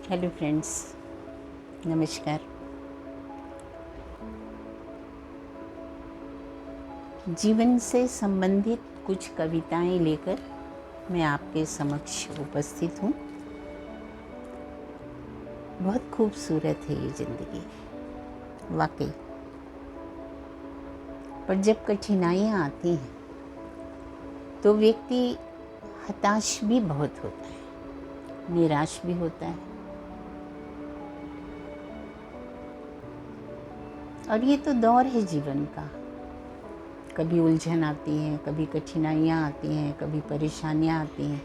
Hello friends, नमस्कार। जीवन से संबंधित कुछ कविताएं लेकर मैं आपके समक्ष उपस्थित हूँ। बहुत खूबसूरत है ये ज़िंदगी, वाकई। पर जब कठिनाइयाँ आती हैं तो व्यक्ति हताश भी बहुत होता है, निराश भी होता है। और ये तो दौर है जीवन का। कभी उलझन आती है, कभी कठिनाइयाँ आती हैं, कभी परेशानियाँ आती हैं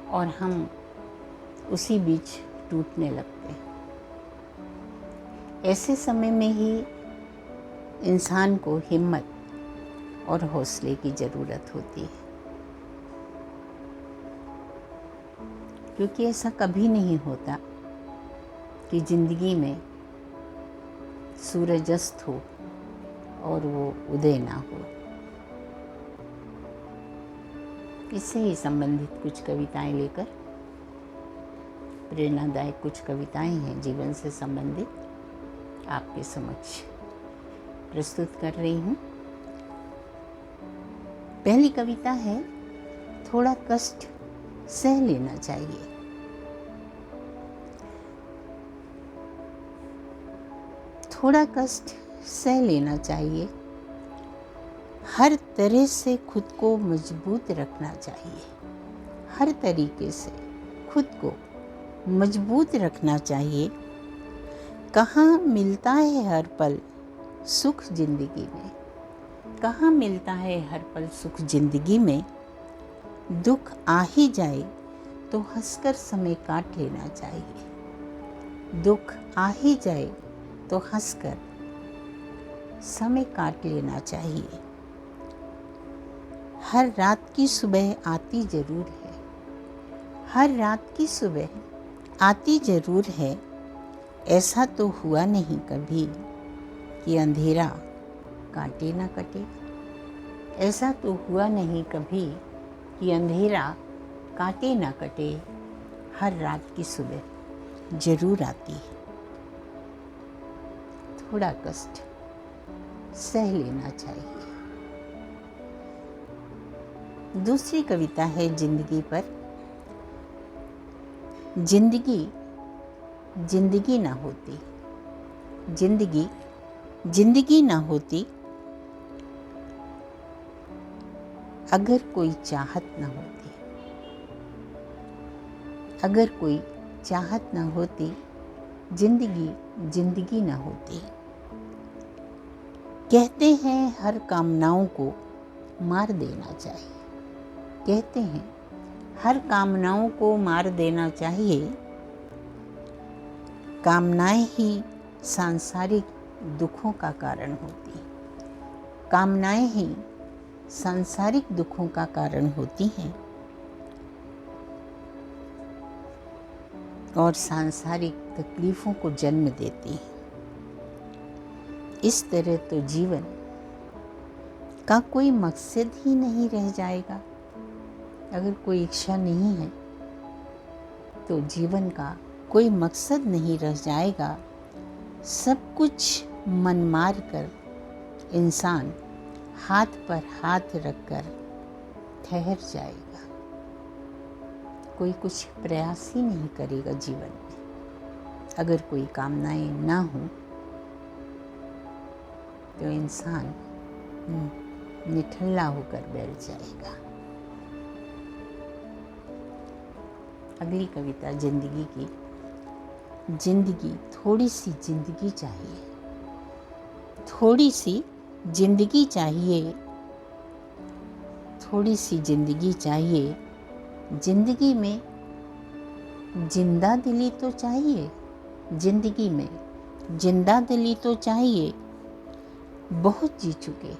और हम उसी बीच टूटने लगते हैं। ऐसे समय में ही इंसान को हिम्मत और हौसले की ज़रूरत होती है, क्योंकि ऐसा कभी नहीं होता कि ज़िंदगी में सूरज अस्त हो और वो उदय ना हो। इससे ही संबंधित कुछ कविताएं लेकर, प्रेरणादायक कुछ कविताएं हैं जीवन से संबंधित, आपके समक्ष प्रस्तुत कर रही हूँ। पहली कविता है, थोड़ा कष्ट सह लेना चाहिए। थोड़ा कष्ट सह लेना चाहिए, हर तरह से खुद को मजबूत रखना चाहिए। हर तरीके से खुद को मजबूत रखना चाहिए। कहाँ मिलता है हर पल सुख जिंदगी में, कहाँ मिलता है हर पल सुख जिंदगी में। दुख आ ही जाए तो हंसकर समय काट लेना चाहिए। दुख आ ही जाए तो हंसकर समय काट लेना चाहिए। हर रात की सुबह आती जरूर है, हर रात की सुबह आती जरूर है। ऐसा तो हुआ नहीं कभी कि अंधेरा काटे ना कटे। ऐसा तो हुआ नहीं कभी कि अंधेरा काटे ना कटे। हर रात की सुबह जरूर आती है। थोड़ा कष्ट सह लेना चाहिए। दूसरी कविता है जिंदगी पर। जिंदगी जिंदगी ना होती, जिंदगी जिंदगी ना होती अगर कोई चाहत ना होती। अगर कोई चाहत ना होती, जिंदगी जिंदगी ना होती। कहते हैं हर कामनाओं को मार देना चाहिए। कहते हैं हर कामनाओं को मार देना चाहिए। कामनाएं ही सांसारिक दुखों का कारण होती। कामनाएं ही सांसारिक दुखों का कारण होती हैं और सांसारिक तकलीफों को जन्म देती हैं। इस तरह तो जीवन का कोई मकसद ही नहीं रह जाएगा। अगर कोई इच्छा नहीं है तो जीवन का कोई मकसद नहीं रह जाएगा। सब कुछ मन मार कर इंसान हाथ पर हाथ रखकर ठहर जाएगा। कोई कुछ प्रयास ही नहीं करेगा जीवन में। अगर कोई कामनाएं ना हो तो इंसान निठल्ला होकर बैठ जाएगा। अगली कविता जिंदगी की। जिंदगी, थोड़ी सी जिंदगी चाहिए। थोड़ी सी जिंदगी चाहिए। थोड़ी सी जिंदगी चाहिए। जिंदगी में जिंदा दिली तो चाहिए। जिंदगी में जिंदा दिली तो चाहिए। बहुत जी चुके,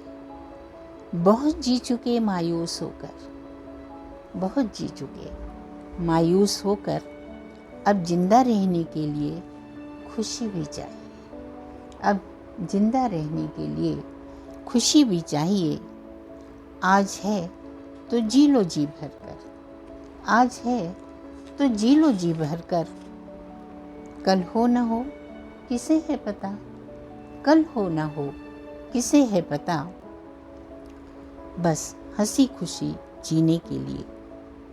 बहुत जी चुके मायूस होकर। बहुत जी चुके मायूस होकर। अब जिंदा रहने के लिए खुशी भी चाहिए। अब जिंदा रहने के लिए खुशी भी चाहिए। आज है तो जी लो जी भर कर। आज है तो जी लो जी भर कर। कल हो न हो किसे है पता, कल हो न हो किसे है पता। बस हंसी खुशी जीने के लिए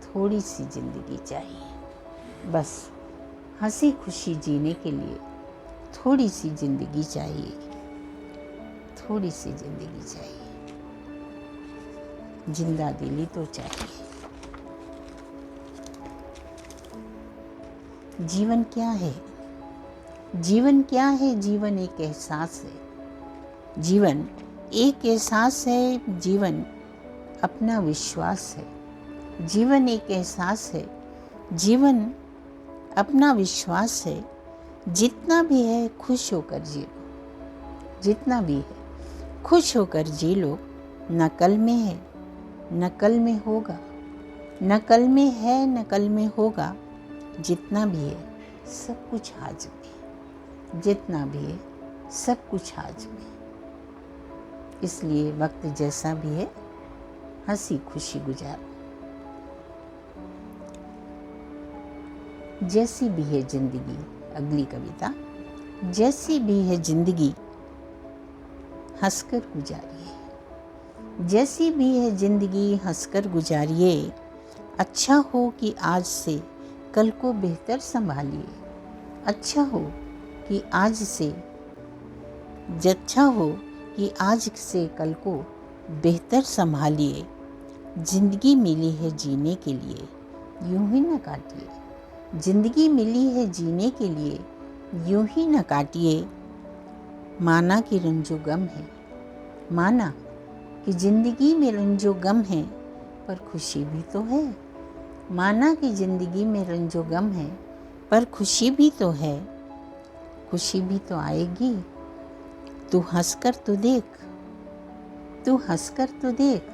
थोड़ी सी जिंदगी चाहिए। बस हंसी खुशी जीने के लिए थोड़ी सी जिंदगी चाहिए, थोड़ी सी जिंदगी चाहिए, जिंदा दिली तो चाहिए। जीवन क्या है? जीवन क्या है? जीवन एक एहसास है। जीवन एक एहसास है। जीवन अपना विश्वास है। जीवन एक एहसास है। जीवन अपना विश्वास है। जितना भी है खुश होकर जी लो। जितना भी है खुश होकर जी लो। न कल में है न कल में होगा, न कल में है न कल में होगा। जितना भी है सब कुछ आज में, जितना भी है सब कुछ आज में। इसलिए वक्त जैसा भी है हंसी खुशी गुजारो। जैसी भी है जिंदगी, अगली कविता। जैसी भी है जिंदगी हंसकर गुजारिए। जैसी भी है जिंदगी हंसकर गुजारिए। अच्छा हो कि आज से कल को बेहतर संभालिए। अच्छा हो कि आज से अच्छा हो कि आज से कल को बेहतर संभालिए। जिंदगी मिली है जीने के लिए यूं ही न काटिए। जिंदगी मिली है जीने के लिए यूं ही न काटिए। माना कि रंजो गम है, माना कि जिंदगी में रंजो गम है, पर खुशी भी तो है। माना कि जिंदगी में रंजो गम है, पर खुशी भी तो है। खुशी भी तो आएगी। तू हंसकर तो देख, तू हंसकर तो देख,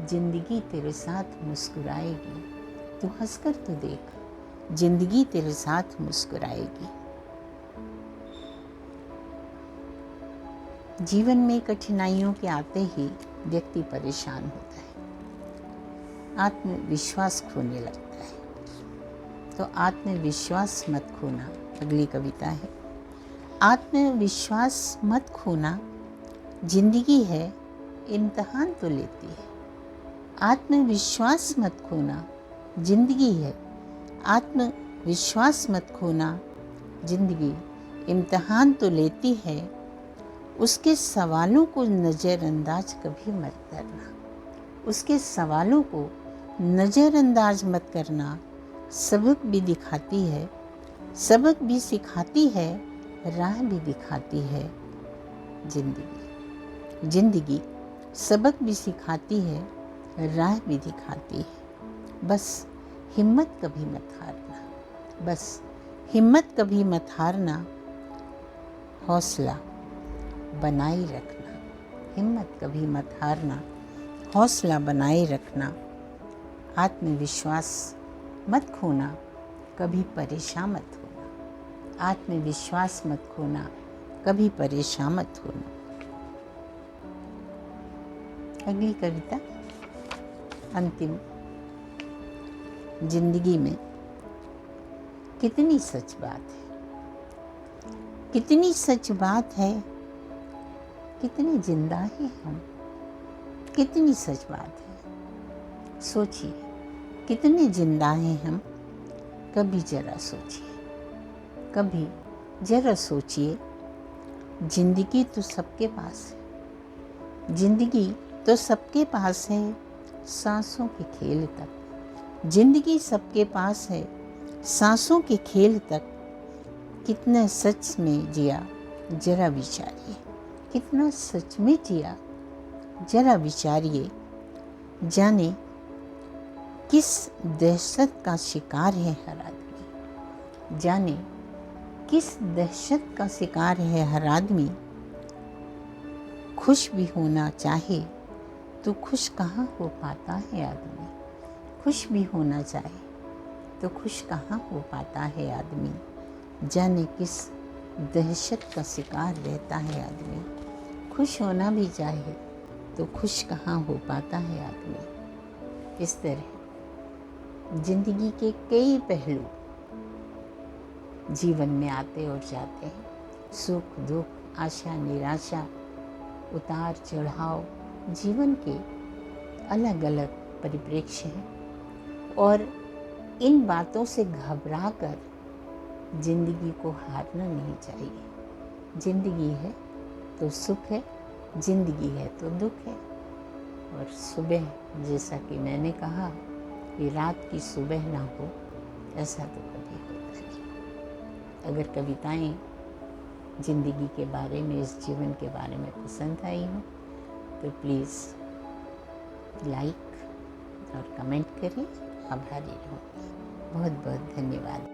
जिंदगी तेरे साथ मुस्कुराएगी। तू हंसकर तो देख, जिंदगी तेरे साथ मुस्कुराएगी। जीवन में कठिनाइयों के आते ही व्यक्ति परेशान होता है, आत्मविश्वास खोने लगता है। तो आत्मविश्वास मत खोना, अगली कविता है। आत्मविश्वास मत खोना, जिंदगी है इम्तिहान तो लेती है। आत्मविश्वास मत खोना, जिंदगी है। आत्मविश्वास मत खोना, जिंदगी इम्तिहान तो लेती है। उसके सवालों को नज़रअंदाज कभी मत करना। उसके सवालों को नज़रअंदाज मत करना। सबक भी दिखाती है, सबक भी सिखाती है, राह भी दिखाती है जिंदगी। जिंदगी सबक भी सिखाती है, राह भी दिखाती है। बस हिम्मत कभी मत हारना, बस हिम्मत कभी मत हारना। हौसला बनाए रखना, हिम्मत कभी मत हारना। हौसला बनाए रखना। आत्मविश्वास मत खोना, कभी परेशान मत होना। आत्मविश्वास मत खोना, कभी परेशान मत होना। अगली कविता, अंतिम। जिंदगी में कितनी सच बात है, कितनी सच बात है, कितने जिंदा हैं हम, कितनी सच बात है। सोचिए कितने जिंदा हैं हम, कभी जरा सोचिए, कभी जरा सोचिए। जिंदगी तो सबके पास है, जिंदगी तो सबके पास है, सांसों के खेल तक। जिंदगी सबके पास है, सांसों के खेल तक। कितना सच में जिया जरा विचारिए, कितना सच में जिया जरा विचारिए। जाने किस दहशत का शिकार है हर आदमी, जाने किस दहशत का शिकार है हर आदमी। खुश भी होना चाहे तो खुश कहाँ हो पाता है आदमी। खुश भी होना चाहे तो खुश कहाँ हो पाता है आदमी। जाने किस दहशत का शिकार रहता है आदमी। खुश होना भी चाहे तो खुश कहाँ हो पाता है आदमी। इस तरह जिंदगी के कई पहलू जीवन में आते और जाते हैं। सुख दुख, आशा निराशा, उतार चढ़ाव, जीवन के अलग अलग परिप्रेक्ष्य हैं और इन बातों से घबराकर जिंदगी को हारना नहीं चाहिए। जिंदगी है तो सुख है, जिंदगी है तो दुख है। और सुबह, जैसा कि मैंने कहा कि रात की सुबह ना हो, ऐसा तो कभी होता नहीं। अगर कविताएं जिंदगी के बारे में, इस जीवन के बारे में पसंद आई हो तो प्लीज़ लाइक और कमेंट करें। आभारी रहूँगी। बहुत बहुत धन्यवाद।